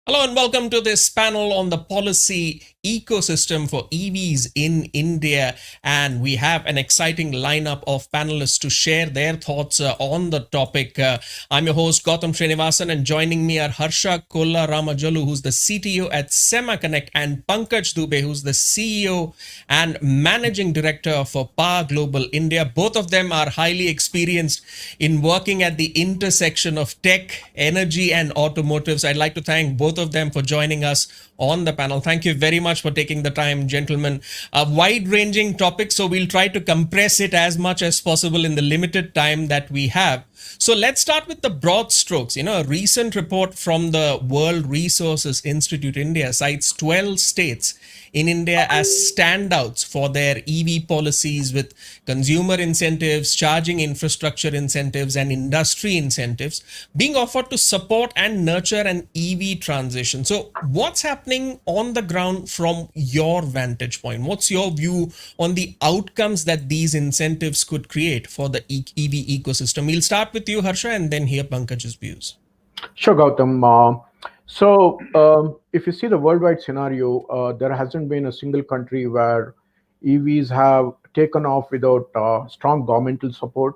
Hello and welcome to this panel on the policy ecosystem for EVs in India. And we have an exciting lineup of panelists to share their thoughts on the topic. I'm your host, Gautam Srinivasan, and joining me are Harsha Kolla Ramajalu, who's the CTO at SemaConnect, and Pankaj Dubey, who's the CEO and Managing Director for Power Global India. Both of them are highly experienced in working at the intersection of tech, energy, and automotives. I'd like to thank both of them for joining us on the panel. Thank you very much for taking the time, gentlemen. A wide ranging topic, so we'll try to compress it as much as possible in the limited time that we have. So let's start with the broad strokes. A recent report from the World Resources Institute India cites 12 states in India as standouts for their EV policies, with consumer incentives, charging infrastructure incentives, and industry incentives being offered to support and nurture an EV transition. So, what's happening on the ground from your vantage point? What's your view on the outcomes that these incentives could create for the EV ecosystem? We'll start with you, Harsha, and then hear Pankaj's views. Sure, Gautam. If you see the worldwide scenario, there hasn't been a single country where EVs have taken off without strong governmental support,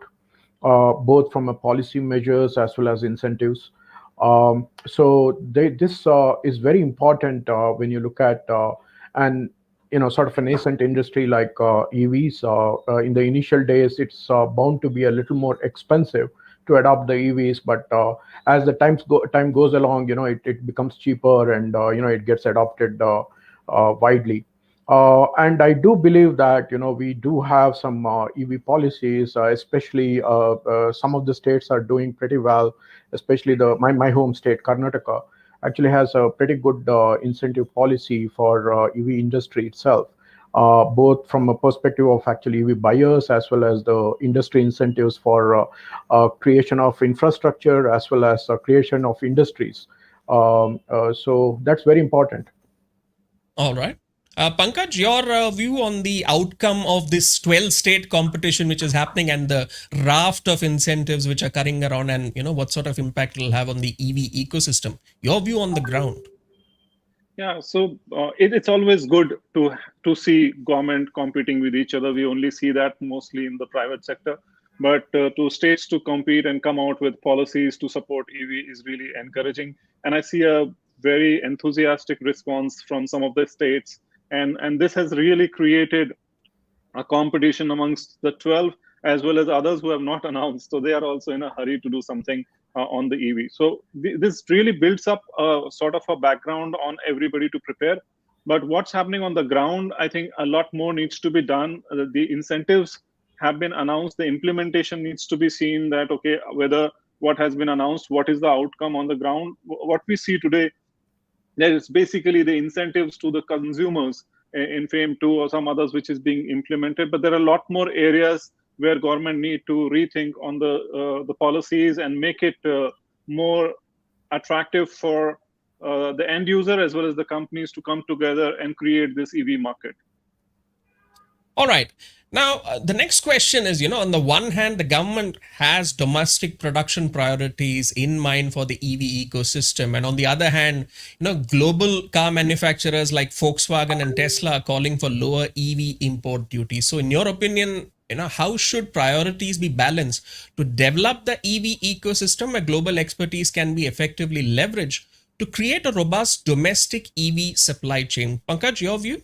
both from a policy measures as well as incentives. This is very important when you look at and sort of a nascent industry like EVs. In the initial days, it's bound to be a little more expensive to adopt the EVs, but as the time goes along, it becomes cheaper and it gets adopted widely. And I do believe that we do have some EV policies, especially some of the states are doing pretty well. Especially my home state, Karnataka, actually has a pretty good incentive policy for EV industry itself, both from a perspective of actually EV buyers as well as the industry incentives for creation of infrastructure as well as creation of industries. So that's very important. All right. Pankaj, your view on the outcome of this 12 state competition which is happening and the raft of incentives which are coming around, and what sort of impact it will have on the EV ecosystem. Your view on the ground. Yeah, so it's always good to see government competing with each other. We only see that mostly in the private sector, but to states to compete and come out with policies to support EV is really encouraging. And I see a very enthusiastic response from some of the states, and this has really created a competition amongst the 12 as well as others who have not announced. So they are also in a hurry to do something on the EV. So this really builds up a sort of a background on everybody to prepare. But what's happening on the ground, I think a lot more needs to be done. The incentives have been announced. The implementation needs to be seen that, okay, whether what has been announced, what is the outcome on the ground. What we see today, there is basically the incentives to the consumers in FAME 2 or some others which is being implemented, but there are a lot more areas where government need to rethink on the policies and make it more attractive for the end user as well as the companies to come together and create this EV market. All right. Now, the next question is, on the one hand, the government has domestic production priorities in mind for the EV ecosystem. And on the other hand, global car manufacturers like Volkswagen and Tesla are calling for lower EV import duties. So in your opinion, how should priorities be balanced to develop the EV ecosystem where global expertise can be effectively leveraged to create a robust domestic EV supply chain? Pankaj, your view?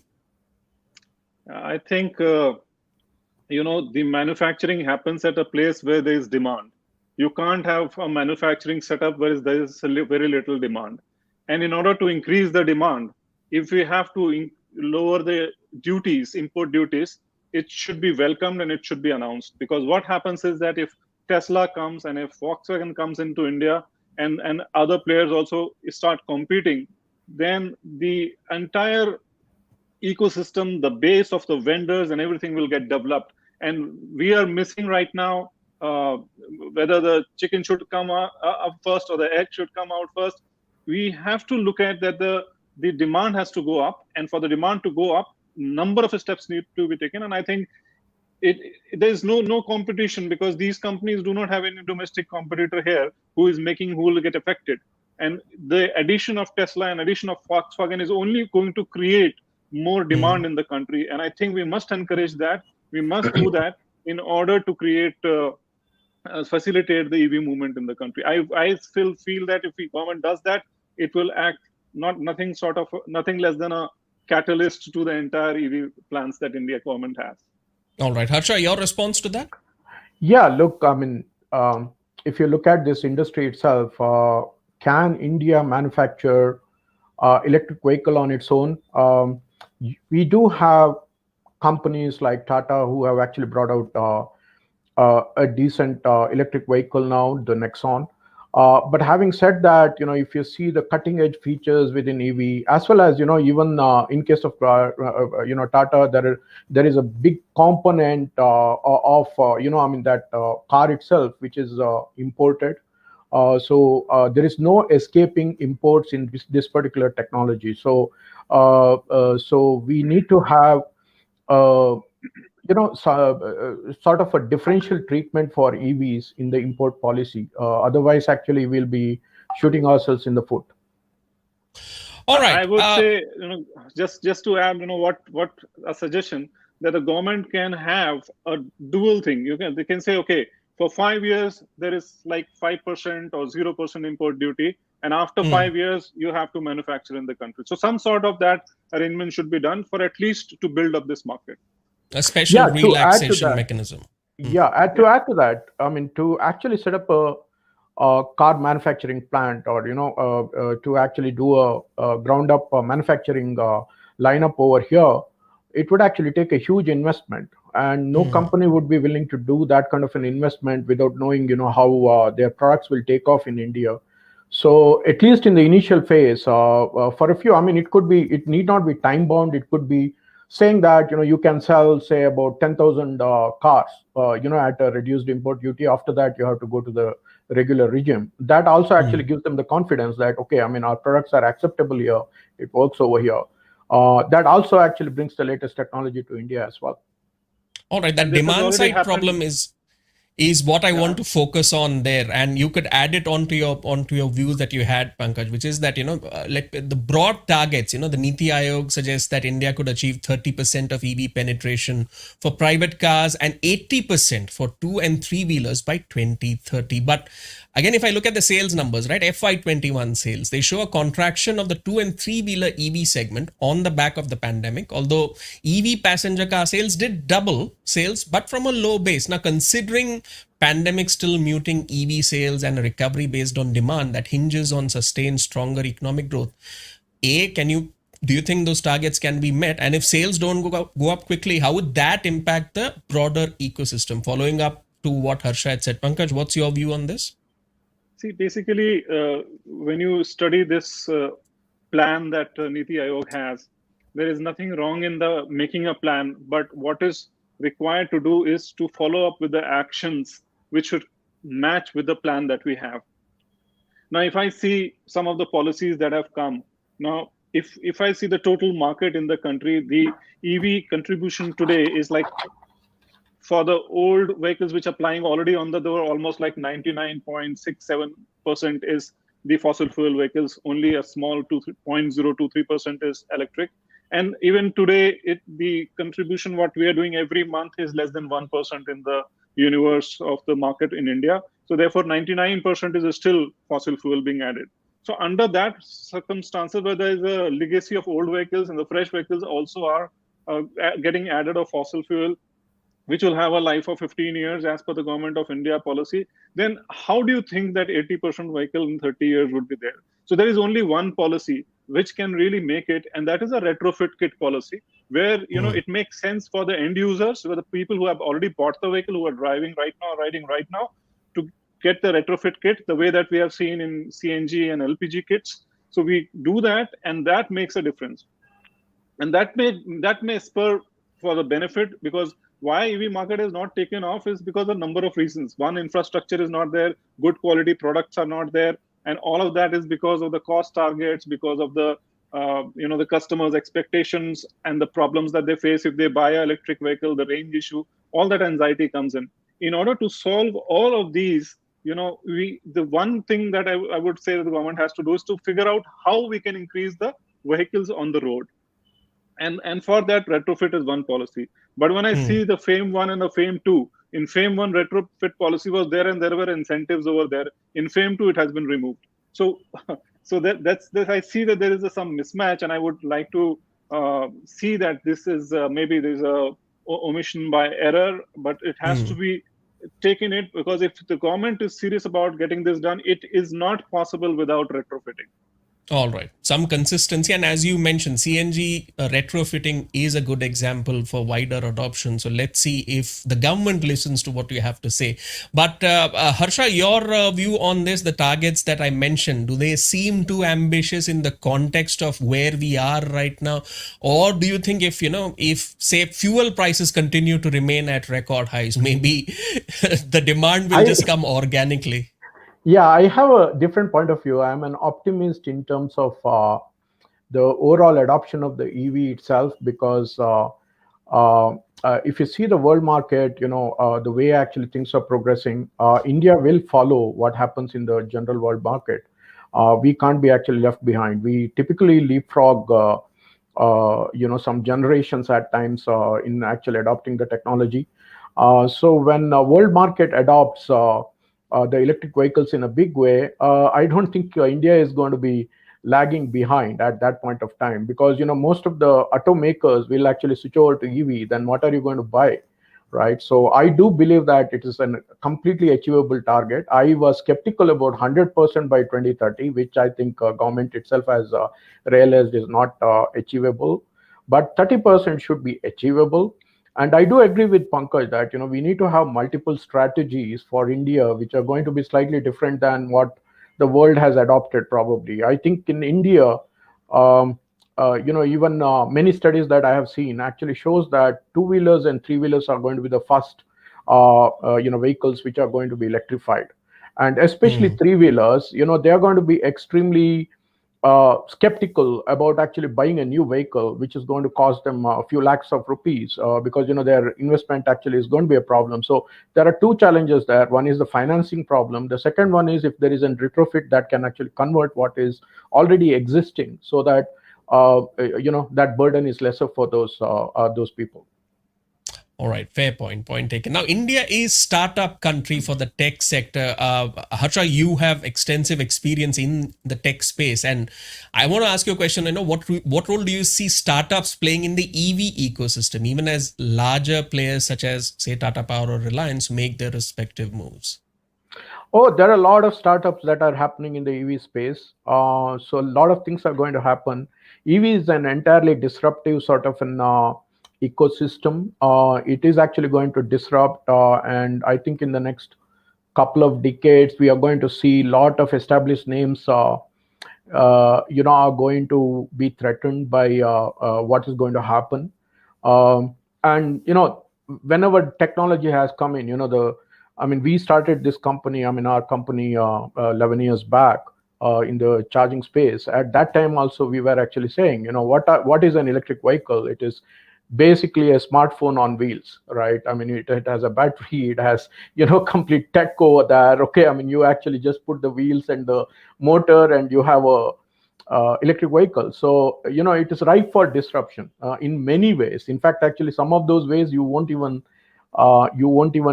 I think the manufacturing happens at a place where there is demand. You can't have a manufacturing setup where there is very little demand. And in order to increase the demand, if we have to lower the duties, import duties, it should be welcomed and it should be announced. Because what happens is that if Tesla comes and if Volkswagen comes into India and other players also start competing, then the entire ecosystem, the base of the vendors and everything will get developed. And we are missing right now whether the chicken should come up first or the egg should come out first. We have to look at that the demand has to go up, and for the demand to go up, number of steps need to be taken. And I think there is no competition because these companies do not have any domestic competitor here who will get affected. And the addition of Tesla and addition of Volkswagen is only going to create more demand in the country. And I think we must encourage that. We must do that in order to create facilitate the EV movement in the country. I still feel that if the government does that, it will act nothing less than a catalyst to the entire EV plans that India government has. All right, Harsha, your response to that? Yeah, look, I mean, if you look at this industry itself, can India manufacture electric vehicle on its own? We do have companies like Tata who have actually brought out a decent electric vehicle now, the Nexon. But having said that, if you see the cutting edge features within EV, as well as even in case of Tata, there is a big component of that car itself, which is imported. So there is no escaping imports in this particular technology. So we need to have sort of a differential treatment for EVs in the import policy. Otherwise, actually, we'll be shooting ourselves in the foot. All right. I would say, just to add, what a suggestion that the government can have a dual thing. They can say, okay, for 5 years there is like 5% or 0% import duty, and after 5 years you have to manufacture in the country. So some sort of that arrangement should be done for at least to build up this market. A special relaxation mechanism. Yeah, to add to that, I mean, to actually set up a car manufacturing plant, or to actually do a ground up manufacturing lineup over here, it would actually take a huge investment, and no company would be willing to do that kind of an investment without knowing how their products will take off in India. So at least in the initial phase, for a few, I mean, it need not be time bound. It could be saying that you can sell, say, about 10,000 cars at a reduced import duty. After that, you have to go to the regular regime. That also actually gives them the confidence that, okay, I mean, our products are acceptable here, it works over here. That also actually brings the latest technology to India as well. All right, that demand side problem is what I want to focus on there, and you could add it onto your views that you had, Pankaj, which is that like the broad targets. The Niti Aayog suggests that India could achieve 30% of EV penetration for private cars and 80% for 2 and 3 wheelers by 2030. But again, if I look at the sales numbers, right, FY21 sales, they show a contraction of the 2 and 3 wheeler EV segment on the back of the pandemic. Although EV passenger car sales did double sales, but from a low base. Now, considering pandemic still muting EV sales and a recovery based on demand that hinges on sustained stronger economic growth, do you think those targets can be met? And if sales don't go up quickly, how would that impact the broader ecosystem? Following up to what Harsha had said, Pankaj, what's your view on this? See, basically, when you study this plan that Niti Aayog has, there is nothing wrong in the making a plan, but what is required to do is to follow up with the actions which should match with the plan that we have. Now, if I see some of the policies that have come, now, if I see the total market in the country, the EV contribution today is like, for the old vehicles which are plying already on the door, almost like 99.67% is the fossil fuel vehicles, only a small 0.023% is electric. And even today, the contribution what we are doing every month is less than 1% in the universe of the market in India. So therefore, 99% is still fossil fuel being added. So under that circumstances, where there is a legacy of old vehicles and the fresh vehicles also are getting added of fossil fuel, which will have a life of 15 years as per the government of India policy, then how do you think that 80% vehicle in 30 years would be there? So there is only one policy which can really make it, and that is a retrofit kit policy, where it makes sense for the end users, for the people who have already bought the vehicle, who are riding right now, to get the retrofit kit, the way that we have seen in CNG and LPG kits. So we do that, and that makes a difference. And that may spur for the benefit, because why EV market is not taken off is because of a number of reasons. One, infrastructure is not there, good quality products are not there, and all of that is because of the cost targets, because of the the customers' expectations and the problems that they face if they buy an electric vehicle, the range issue, all that anxiety comes in. In order to solve all of these, the one thing that I would say that the government has to do is to figure out how we can increase the vehicles on the road, and for that retrofit is one policy. But when I see the FAME 1 and the FAME 2, in FAME 1 retrofit policy was there and there were incentives over there. In FAME 2 it has been removed. So so that's that I see that there is some mismatch, and I would like to see that this is maybe there's a omission by error, but it has to be taken it, because if the government is serious about getting this done, it is not possible without retrofitting. All right. Some consistency. And as you mentioned, CNG retrofitting is a good example for wider adoption. So let's see if the government listens to what you have to say. But Harsha, your view on this, the targets that I mentioned, do they seem too ambitious in the context of where we are right now? Or do you think if say fuel prices continue to remain at record highs, maybe the demand will just come organically? Yeah, I have a different point of view. I'm an optimist in terms of the overall adoption of the EV itself, because if you see the world market, the way actually things are progressing, India will follow what happens in the general world market. We can't be actually left behind. We typically leapfrog, some generations at times in actually adopting the technology. So when world market adopts the electric vehicles in a big way, I don't think India is going to be lagging behind at that point of time, because most of the automakers will actually switch over to EV. Then what are you going to buy, right? So I do believe that it is a completely achievable target. I was skeptical about 100% by 2030, which I think government itself has realized is not achievable, but 30% should be achievable. And I do agree with Pankaj that we need to have multiple strategies for India, which are going to be slightly different than what the world has adopted. Probably, I think in India, even many studies that I have seen actually shows that two-wheelers and three-wheelers are going to be the first, vehicles which are going to be electrified, and especially three-wheelers. They are going to be extremely skeptical about actually buying a new vehicle, which is going to cost them a few lakhs of rupees, because their investment actually is going to be a problem. So there are two challenges there. One is the financing problem. The second one is if there is a retrofit that can actually convert what is already existing, so that that burden is lesser for those people. All right, fair point. Point taken. Now, India is startup country for the tech sector. Harsha, you have extensive experience in the tech space, and I want to ask you a question. What role do you see startups playing in the EV ecosystem, even as larger players such as, say, Tata Power or Reliance make their respective moves? Oh, there are a lot of startups that are happening in the EV space. So a lot of things are going to happen. EV is an entirely disruptive sort of an ecosystem. It is actually going to disrupt, and I think in the next couple of decades, we are going to see a lot of established names, are going to be threatened by what is going to happen. And whenever technology has come in, we started this company. Our company 11 years back in the charging space. At that time, also we were actually saying, what is an electric vehicle? It is basically a smartphone on wheels, right? It has a battery, it has complete tech over there. Okay, you actually just put the wheels and the motor, and you have a electric vehicle. So it is ripe for disruption in many ways. In fact, actually, some of those ways you won't even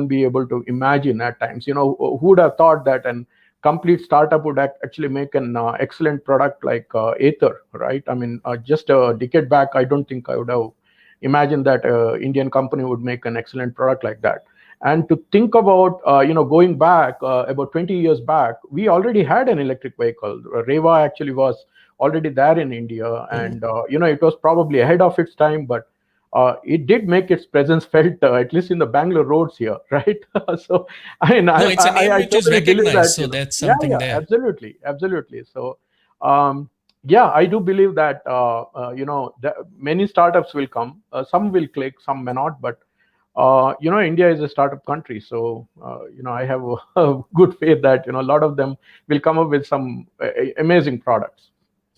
be able to imagine at times. Who would have thought that an complete startup would actually make an excellent product like Ather, right? Just a decade back, I don't think I would have imagine that Indian company would make an excellent product like that. And to think about, going back about 20 years back, we already had an electric vehicle. Reva actually was already there in India, and it was probably ahead of its time, but it did make its presence felt, at least in the Bangalore roads here, right? So it's a name which is totally believe that, recognized, so that's something there. Absolutely. So. I do believe that many startups will come. Some will click, some may not. But India is a startup country, so I have a good faith that a lot of them will come up with some amazing products.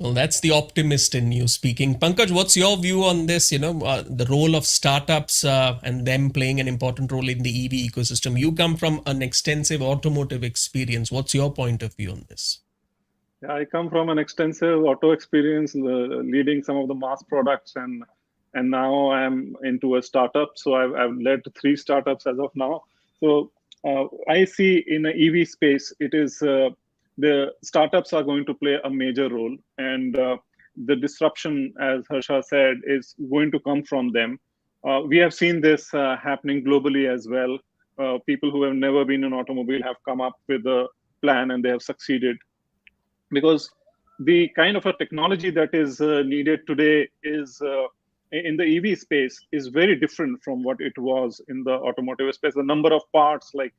Well, that's the optimist in you speaking. Pankaj, what's your view on this? The role of startups and them playing an important role in the EV ecosystem. You come from an extensive automotive experience. What's your point of view on this? Yeah, I come from an extensive auto experience, leading some of the mass products, and now I'm into a startup. So I've led 3 startups as of now. So I see in the EV space, it is the startups are going to play a major role, and the disruption, as Harsha said, is going to come from them. We have seen this happening globally as well. People who have never been in automobile have come up with a plan and they have succeeded, because the kind of a technology that is needed today is in the EV space is very different from what it was in the automotive space. The number of parts, like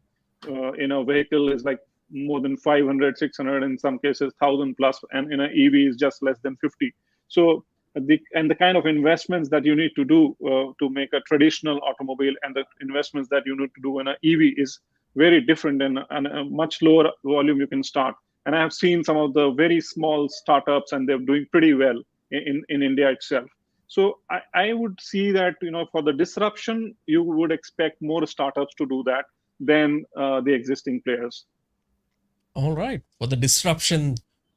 in a vehicle, is like more than 500, 600, in some cases 1,000 plus, and in an EV is just less than 50. So the kind of investments that you need to do to make a traditional automobile and the investments that you need to do in an EV is very different, and a much lower volume you can start. And I have seen some of the very small startups, and they're doing pretty well in India itself. So I would see that, for the disruption, you would expect more startups to do that than the existing players. All right. For the disruption,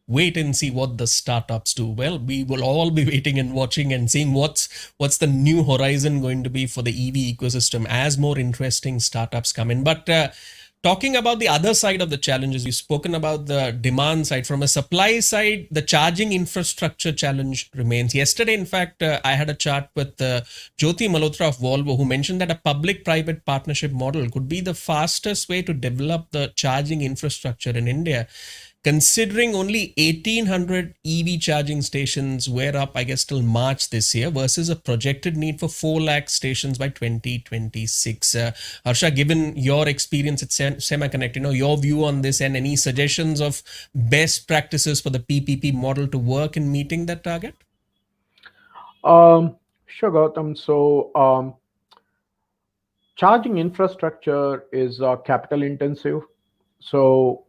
wait and see what the startups do. Well, we will all be waiting and watching and seeing what's the new horizon going to be for the EV ecosystem as more interesting startups come in. But talking about the other side of the challenges, you've spoken about the demand side. From a supply side, the charging infrastructure challenge remains. Yesterday, in fact, I had a chat with Jyoti Malhotra of Volvo, who mentioned that a public-private partnership model could be the fastest way to develop the charging infrastructure in India. Considering only 1,800 EV charging stations were up, I guess, till March this year versus a projected need for 4 lakh stations by 2026. Harsha, given your experience at Semiconnect, your view on this and any suggestions of best practices for the PPP model to work in meeting that target? Sure, Gautam. So charging infrastructure is capital intensive. So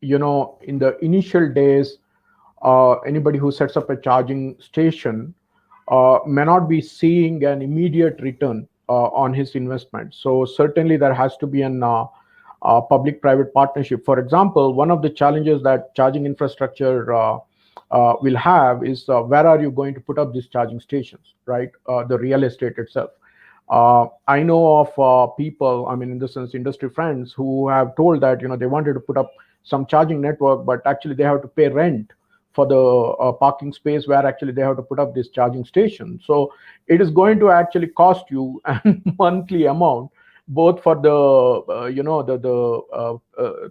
in the initial days, anybody who sets up a charging station may not be seeing an immediate return on his investment. So certainly there has to be an public-private partnership. For example, one of the challenges that charging infrastructure will have is where are you going to put up these charging stations, right? The real estate itself. I know of people, in the sense industry friends, who have told that they wanted to put up some charging network, but actually they have to pay rent for the parking space where actually they have to put up this charging station. So it is going to actually cost you a monthly amount, both for the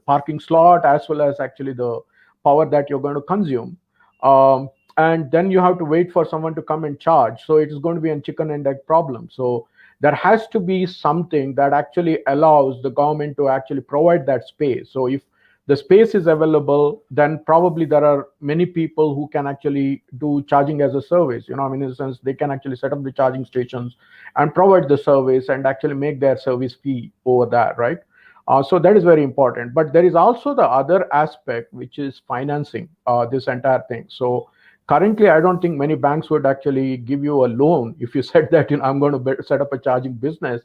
parking slot as well as actually the power that you're going to consume. And then you have to wait for someone to come and charge. So it is going to be a chicken and egg problem. So there has to be something that actually allows the government to actually provide that space. So if the space is available, then probably there are many people who can actually do charging as a service. In a sense, they can actually set up the charging stations and provide the service and actually make their service fee over that, right? So that is very important. But there is also the other aspect, which is financing this entire thing. So currently, I don't think many banks would actually give you a loan if you said that I'm going to set up a charging business.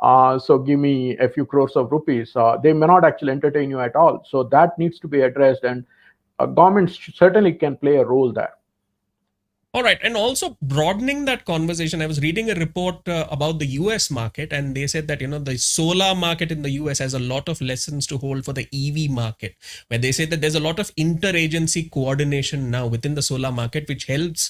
So give me a few crores of rupees. They may not actually entertain you at all. So that needs to be addressed, and government certainly can play a role there. All right. And also broadening that conversation, I was reading a report about the US market, and they said that, the solar market in the US has a lot of lessons to hold for the EV market, where they say that there's a lot of interagency coordination now within the solar market, which helps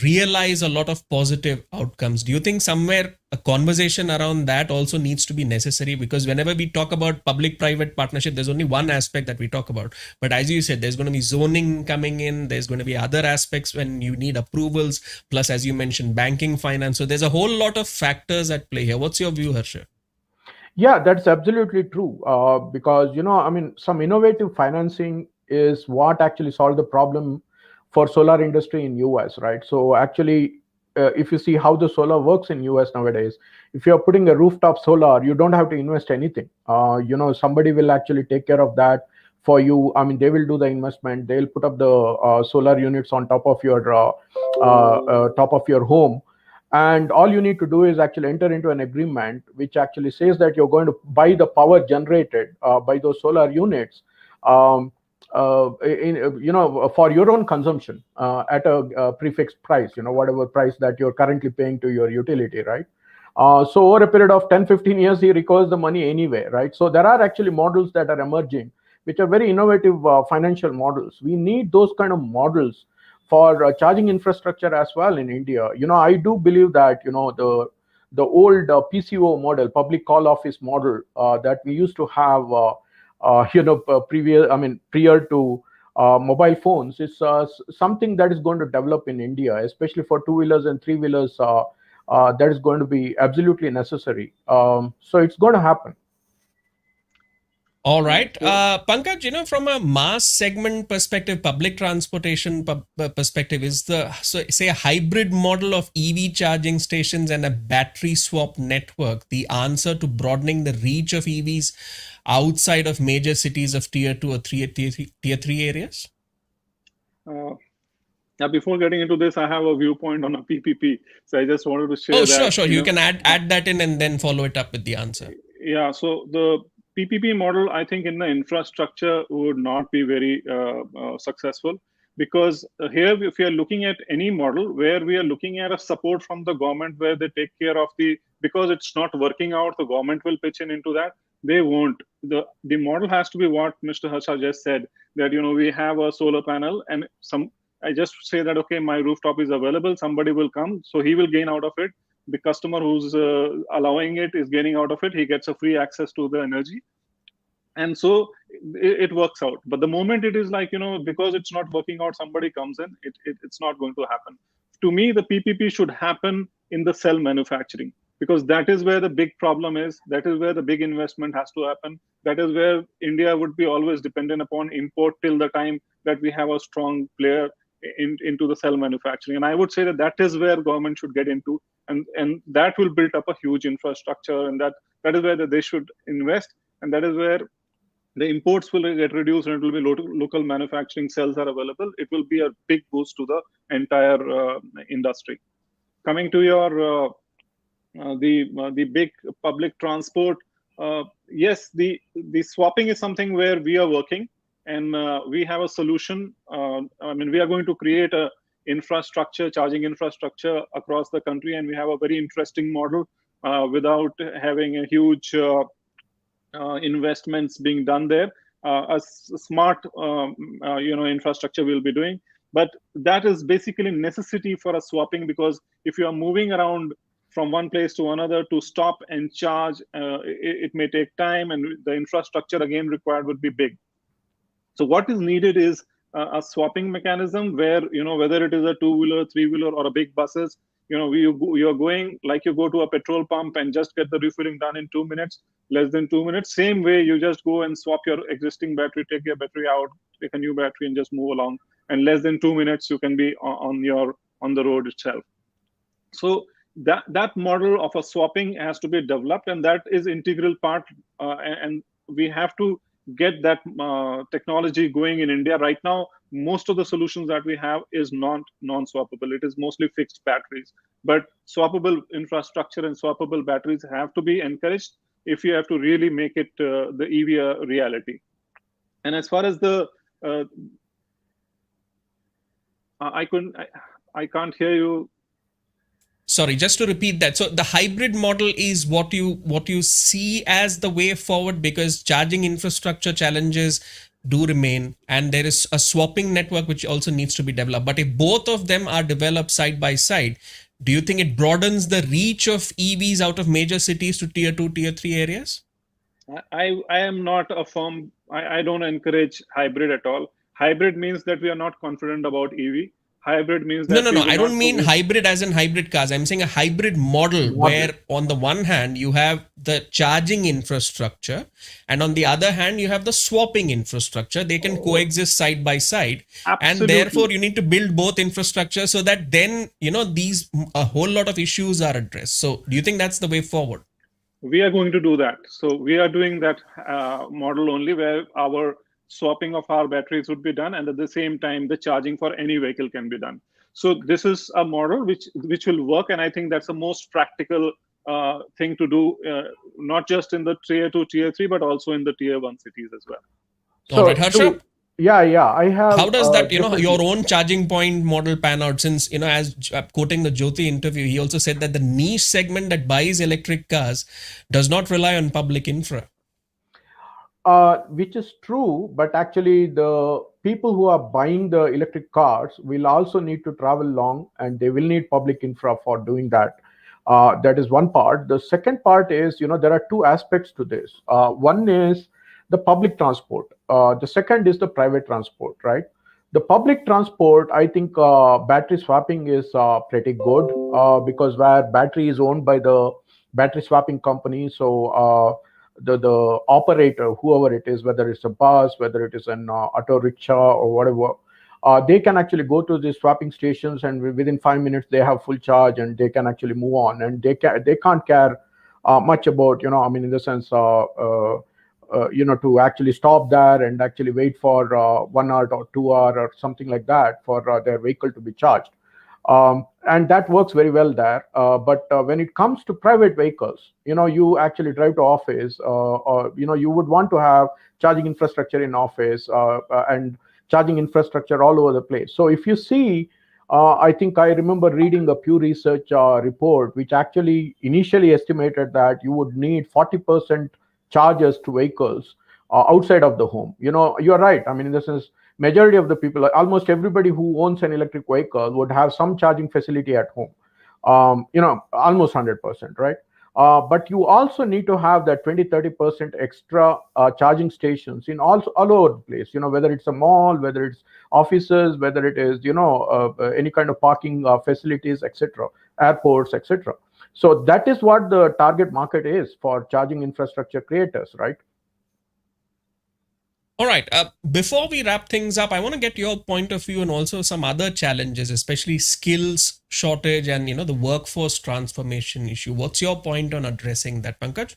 realize a lot of positive outcomes. Do you think somewhere a conversation around that also needs to be necessary? Because whenever we talk about public-private partnership, there's only one aspect that we talk about. But as you said, there's going to be zoning coming in. There's going to be other aspects when you need approvals. Plus, as you mentioned, banking, finance. So there's a whole lot of factors at play here. What's your view, Harsha? Yeah, that's absolutely true. Because, some innovative financing is what actually solved the problem for solar industry in US, right? So actually, if you see how the solar works in US nowadays, if you're putting a rooftop solar, you don't have to invest anything. Somebody will actually take care of that for you. I mean, they will do the investment. They'll put up the solar units on top of your home, and all you need to do is actually enter into an agreement which actually says that you're going to buy the power generated by those solar units, um, for your own consumption at a prefixed price, whatever price that you're currently paying to your utility, right? So over a period of 10-15 years, he recovers the money anyway, right? So there are actually models that are emerging, which are very innovative financial models. We need those kind of models for charging infrastructure as well in India. I do believe that the old PCO model, public call office model, that we used to have, prior to mobile phones, is something that is going to develop in India, especially for two-wheelers and three-wheelers. That is going to be absolutely necessary. So it's going to happen. All right. Pankaj, from a mass segment perspective, public transportation perspective, is say a hybrid model of EV charging stations and a battery swap network the answer to broadening the reach of EVs outside of major cities of tier 2 or tier 3 areas? Now, before getting into this, I have a viewpoint on a PPP. So I just wanted to share that. Oh, sure. You can add that in and then follow it up with the answer. Yeah. So the PPP model, I think, in the infrastructure would not be very successful, because here, if we are looking at any model where we are looking at a support from the government, where they take care of because it's not working out, the government will pitch in into that. They won't. The model has to be what Mr. Harsha just said, that we have a solar panel, and I just say that, okay, my rooftop is available, somebody will come, so he will gain out of it. The customer who's allowing it is gaining out of it. He gets a free access to the energy. And so it works out. But the moment it is like, because it's not working out, somebody comes in, it's not going to happen. To me, the PPP should happen in the cell manufacturing, because that is where the big problem is. That is where the big investment has to happen. That is where India would be always dependent upon import till the time that we have a strong player into the cell manufacturing. And I would say that is where government should get into, and that will build up a huge infrastructure, and that is where they should invest, and that is where the imports will get reduced, and it will be local manufacturing cells are available. It will be a big boost to the entire industry. Coming to your the big public transport, yes, the swapping is something where we are working, and we have a solution. We are going to create a charging infrastructure across the country, and we have a very interesting model without having a huge investments being done there. A smart infrastructure we'll be doing, but that is basically necessity for a swapping, because if you are moving around from one place to another to stop and charge, it may take time, and the infrastructure again required would be big. So what is needed is a swapping mechanism where, whether it is a two-wheeler, three-wheeler, or a big buses, you're going, like you go to a petrol pump and just get the refilling done in 2 minutes, less than 2 minutes. Same way, you just go and swap your existing battery, take your battery out, take a new battery, and just move along. And less than 2 minutes, you can be on the road itself. So that model of a swapping has to be developed, and that is integral part. And we have to get that technology going in India. Right now, most of the solutions that we have is non-swappable. It is mostly fixed batteries. But swappable infrastructure and swappable batteries have to be encouraged if you have to really make it the EV a reality. And as far as the I can't hear you. Sorry, just to repeat that. So the hybrid model is what you see as the way forward, because charging infrastructure challenges do remain, and there is a swapping network which also needs to be developed. But if both of them are developed side by side, do you think it broadens the reach of EVs out of major cities to tier 2, tier 3 areas? I am not a firm. I don't encourage hybrid at all. Hybrid means that we are not confident about EV. Hybrid means that no. I don't mean hybrid as in hybrid cars. I'm saying a hybrid model where on the one hand you have the charging infrastructure, and on the other hand you have the swapping infrastructure. They can coexist side by side. Absolutely. And therefore you need to build both infrastructure so that then a whole lot of issues are addressed. So do you think that's the way forward? We are going to do that. So we are doing that model only, where our swapping of our batteries would be done, and at the same time, the charging for any vehicle can be done. So this is a model which will work, and I think that's the most practical thing to do, not just in the tier 2, tier 3, but also in the tier 1 cities as well. All right, Harsha. Yeah, I have. How does that, your own charging point model pan out? Since, as quoting the Jyoti interview, he also said that the niche segment that buys electric cars does not rely on public infra. Which is true, but actually the people who are buying the electric cars will also need to travel long, and they will need public infra for doing that. That is one part. The second part is, there are two aspects to this. One is the public transport. The second is the private transport, right? The public transport, I think battery swapping is pretty good because where battery is owned by the battery swapping company, so the operator, whoever it is, whether it's a bus, whether it is an auto rickshaw or whatever, they can actually go to the swapping stations, and within 5 minutes they have full charge and they can actually move on, and they can't care much about, in the sense to actually stop there and actually wait for 1 hour or 2 hour or something like that for their vehicle to be charged. And that works very well there. But when it comes to private vehicles, you actually drive to office, or you would want to have charging infrastructure in office and charging infrastructure all over the place. So if you see, I think I remember reading a Pew Research report, which actually initially estimated that you would need 40% chargers to vehicles outside of the home. You're right. I mean, in the sense, majority of the people, almost everybody who owns an electric vehicle would have some charging facility at home. Almost 100%, right? But you also need to have that 20-30% extra charging stations in all over the place, whether it's a mall, whether it's offices, whether it is any kind of parking facilities, etc., airports, etc. So that is what the target market is for charging infrastructure creators, right? All right. Before we wrap things up, I want to get your point of view and also some other challenges, especially skills shortage and, the workforce transformation issue. What's your point on addressing that, Pankaj?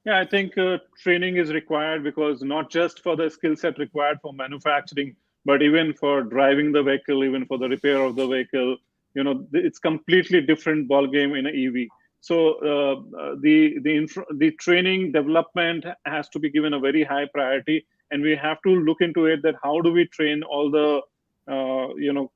Yeah, I think training is required, because not just for the skill set required for manufacturing, but even for driving the vehicle, even for the repair of the vehicle, it's completely different ballgame in an EV. So the training development has to be given a very high priority, and we have to look into it, that how do we train all the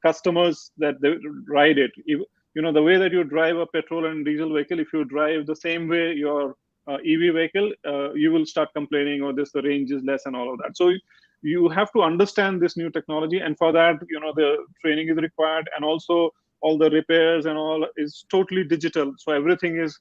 customers that they ride it. The way that you drive a petrol and diesel vehicle, if you drive the same way your EV vehicle, you will start complaining, or the range is less and all of that. So you have to understand this new technology, and for that, the training is required, and also all the repairs and all is totally digital. So everything is,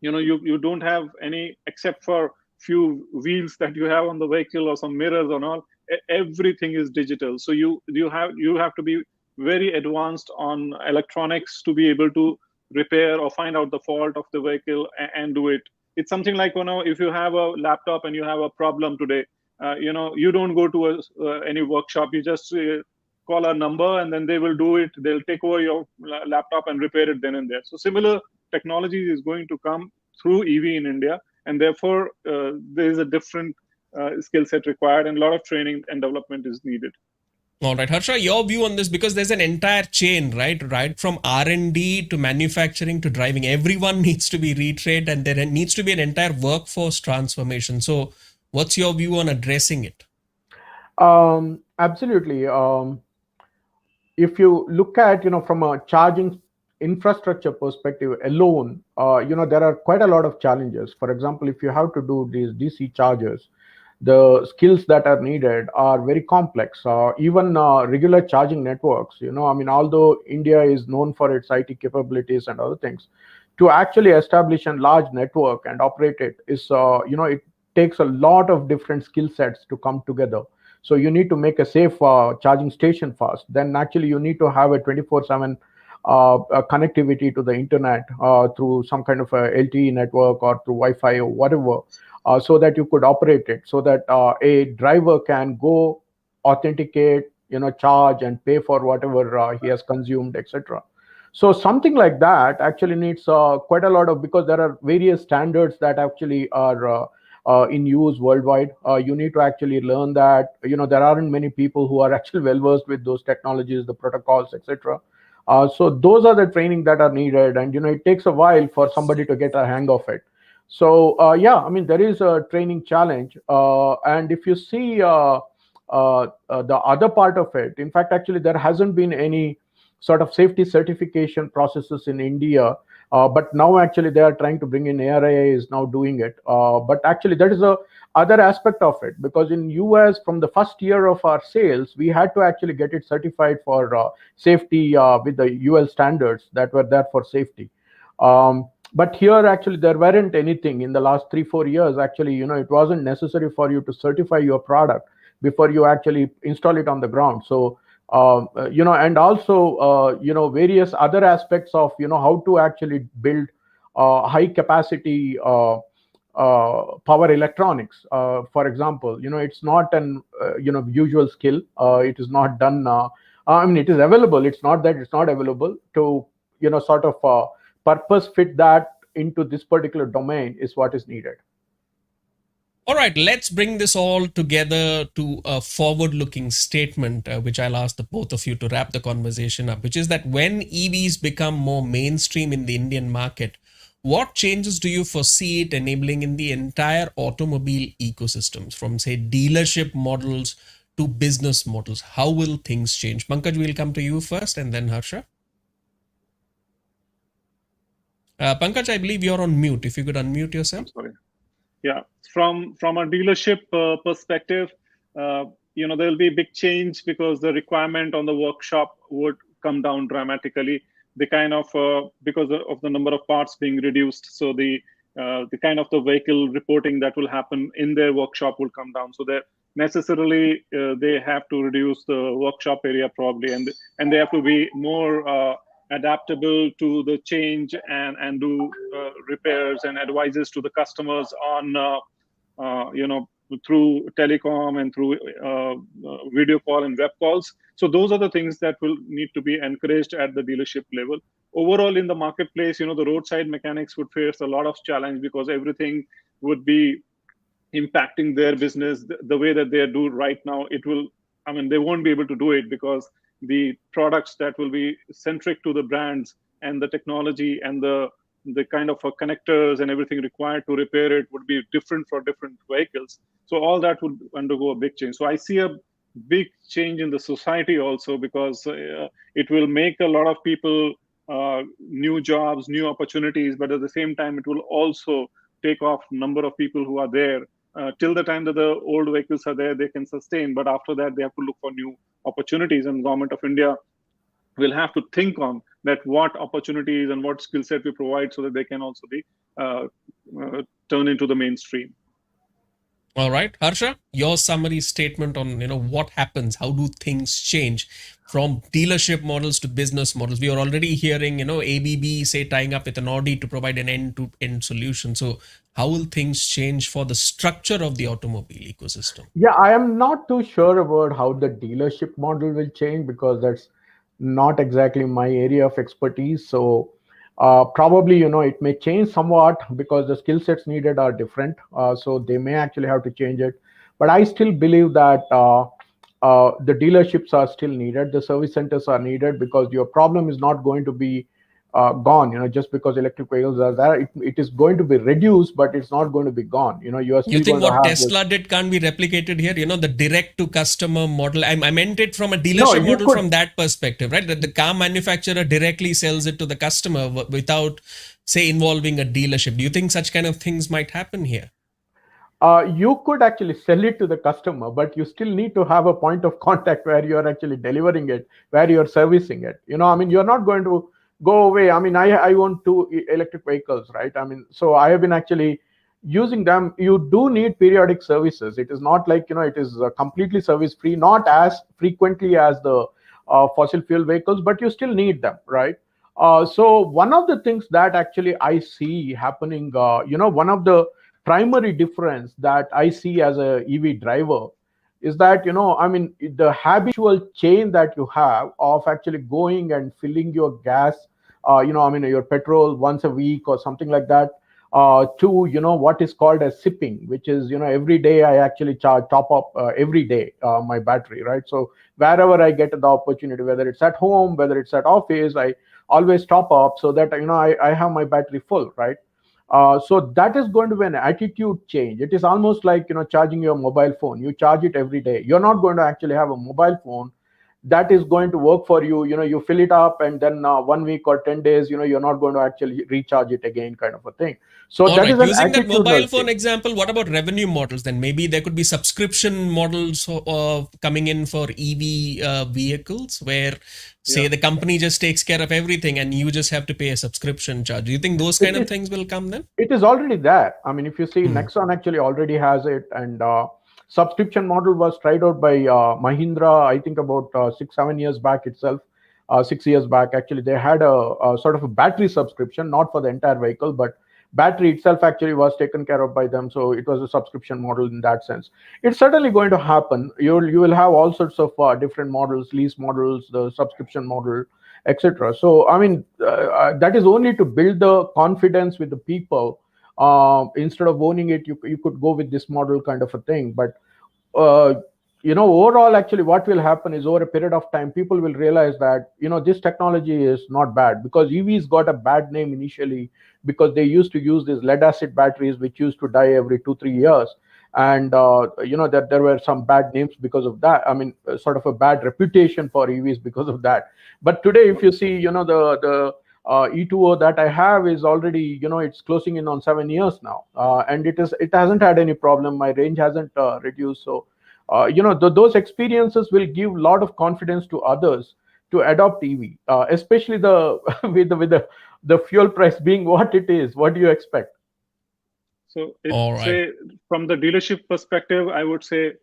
you don't have any, except for few wheels that you have on the vehicle or some mirrors and all, everything is digital. So you have to be very advanced on electronics to be able to repair or find out the fault of the vehicle and do it. It's something like, if you have a laptop and you have a problem today, you don't go to any workshop. You just call a number, and then they will do it. They'll take over your laptop and repair it then and there. So similar technology is going to come through EV in India, and therefore there is a different skill set required, and a lot of training and development is needed. All right, Harsha, your view on this, because there's an entire chain, right from R&D to manufacturing to driving. Everyone needs to be retrained, and there needs to be an entire workforce transformation. So what's your view on addressing it? Absolutely. If you look at, from a charging infrastructure perspective alone, there are quite a lot of challenges. For example, if you have to do these DC chargers, the skills that are needed are very complex. Even regular charging networks, although India is known for its IT capabilities and other things, to actually establish a large network and operate it is, it takes a lot of different skill sets to come together. So you need to make a safe charging station first. Then actually you need to have a 24/7 connectivity to the internet through some kind of a LTE network or through Wi-Fi or whatever, so that you could operate it, so that a driver can go authenticate, charge and pay for whatever he has consumed, etc. So something like that actually needs quite a lot of, because there are various standards that actually are in use worldwide. You need to actually learn that, there aren't many people who are actually well versed with those technologies, the protocols, etc. So those are the training that are needed, and it takes a while for somebody to get a hang of it. So yeah, I mean, there is a training challenge, and if you see the other part of it, in fact, actually there hasn't been any sort of safety certification processes in India. But now actually they are trying to bring in, ARAI is now doing it. But actually that is a other aspect of it, because in US, from the first year of our sales, we had to actually get it certified for safety with the UL standards that were there for safety. But here actually there weren't anything in the last 3-4 years. Actually, it wasn't necessary for you to certify your product before you actually install it on the ground. So and also various other aspects of how to actually build high capacity power electronics. For example, it's not an usual skill. It is not done. I mean, it is available. It's not that it's not available. To sort of purpose fit that into this particular domain is what is needed. All right, let's bring this all together to a forward-looking statement, which I'll ask the both of you to wrap the conversation up, which is that when EVs become more mainstream in the Indian market, what changes do you foresee it enabling in the entire automobile ecosystems, from, say, dealership models to business models? How will things change? Pankaj, we'll come to you first and then Harsha. Pankaj, I believe you're on mute. If you could unmute yourself. I'm sorry. Yeah, from a dealership perspective, there'll be a big change because the requirement on the workshop would come down dramatically. The kind of because of the number of parts being reduced, so the kind of the vehicle reporting that will happen in their workshop will come down. So that necessarily they have to reduce the workshop area probably, and they have to be more adaptable to the change and do repairs and advices to the customers on through telecom and through video call and web calls. So those are the things that will need to be encouraged at the dealership level. Overall, in the marketplace, the roadside mechanics would face a lot of challenge because everything would be impacting their business the way that they do right now. They won't be able to do it because the products that will be centric to the brands and the technology and the kind of connectors and everything required to repair it would be different for different vehicles. So all that would undergo a big change. So I see a big change in the society also, because it will make a lot of people new jobs, new opportunities, but at the same time, it will also take off number of people who are there. Till the time that the old vehicles are there, they can sustain. But after that, they have to look for new opportunities, and Government of India will have to think on that what opportunities and what skill set we provide so that they can also be turned into the mainstream. All right, Harsha, your summary statement on what happens, how do things change from dealership models to business models? We are already hearing ABB say tying up with an Audi to provide an end-to-end solution. So how will things change for the structure of the automobile ecosystem? Yeah, I am not too sure about how the dealership model will change, because that's not exactly my area of expertise. So probably, it may change somewhat because the skill sets needed are different. So they may actually have to change it. But I still believe that the dealerships are still needed. The service centers are needed, because your problem is not going to be gone, just because electric vehicles are there. It is going to be reduced, but it's not going to be gone. You are still You think going to what have Tesla did can't be replicated here? The direct to customer model. I meant it from a dealership model from that perspective, right? That the car manufacturer directly sells it to the customer without, say, involving a dealership. Do you think such kind of things might happen here? You could actually sell it to the customer, but you still need to have a point of contact where you are actually delivering it, where you are servicing it. You're not going to go away. I own 2 electric vehicles, right? So I have been actually using them. You do need periodic services. It is not like, it is completely service free, not as frequently as the fossil fuel vehicles, but you still need them, right? So one of the things that actually I see happening, one of the primary difference that I see as a EV driver is that, the habitual chain that you have of actually going and filling your gas, your petrol once a week or something like that. to what is called as sipping, which is every day I actually top up every day my battery, right? So wherever I get the opportunity, whether it's at home, whether it's at office, I always top up so that I have my battery full, right? So that is going to be an attitude change. It is almost like charging your mobile phone. You charge it every day. You're not going to actually have a mobile phone that is going to work for you. You fill it up, and then 1 week or 10 days, you're not going to actually recharge it again, kind of a thing. So All that right. is an Using that attitudinal mobile phone change. example, what about revenue models then? Maybe there could be subscription models coming in for EV vehicles where, say, Yeah. the company just takes care of everything and you just have to pay a subscription charge. Do you think those kind of things will come then? It is already there. I mean, if you see, Hmm. Nexon actually already has it, and subscription model was tried out by Mahindra, I think about 6-7 years back itself. 6 years back, actually, they had a sort of a battery subscription, not for the entire vehicle, but battery itself actually was taken care of by them. So it was a subscription model in that sense. It's certainly going to happen. You will have all sorts of different models, lease models, the subscription model, etc. So I mean, that is only to build the confidence with the people. Instead of owning it, you could go with this model, kind of a thing. But uh, overall, actually, what will happen is over a period of time, people will realize that this technology is not bad, because EVs got a bad name initially because they used to use these lead acid batteries, which used to die every 2-3 years. And that there were some bad names because of that. I mean, sort of a bad reputation for EVs because of that. But today, if you see, the E2O that I have is already, it's closing in on 7 years now, and it hasn't had any problem. My range hasn't reduced. So those experiences will give a lot of confidence to others to adopt EV, especially the with the fuel price being what it is. What do you expect? So All it's right. a from the dealership perspective, I would say,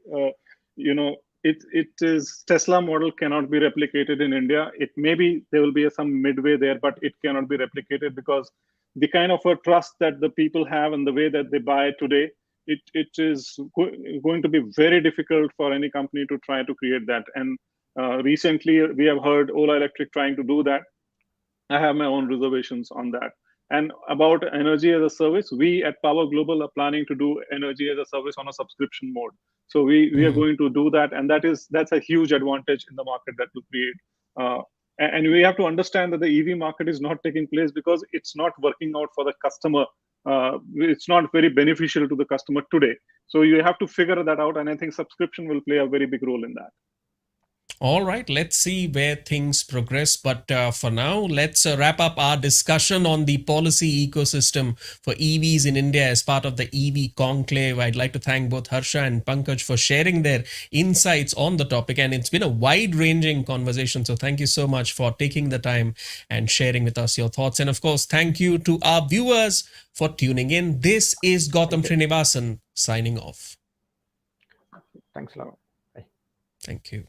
you know, it is Tesla model cannot be replicated in India. It maybe there will be some midway there, but it cannot be replicated because the kind of a trust that the people have and the way that they buy today, it is going to be very difficult for any company to try to create that. And recently, we have heard Ola Electric trying to do that. I have my own reservations on that. And about energy as a service, we at Power Global are planning to do energy as a service on a subscription mode. So we are Hmm. going to do that, and that's a huge advantage in the market that will create. And we have to understand that the EV market is not taking place because it's not working out for the customer. It's not very beneficial to the customer today. So you have to figure that out, and I think subscription will play a very big role in that. All right, let's see where things progress. But for now, let's wrap up our discussion on the policy ecosystem for EVs in India as part of the EV Conclave. I'd like to thank both Harsha and Pankaj for sharing their insights on the topic. And it's been a wide ranging conversation. So thank you so much for taking the time and sharing with us your thoughts. And of course, thank you to our viewers for tuning in. This is Gautam Thank you. Srinivasan signing off. Thanks a lot. Bye. Thank you.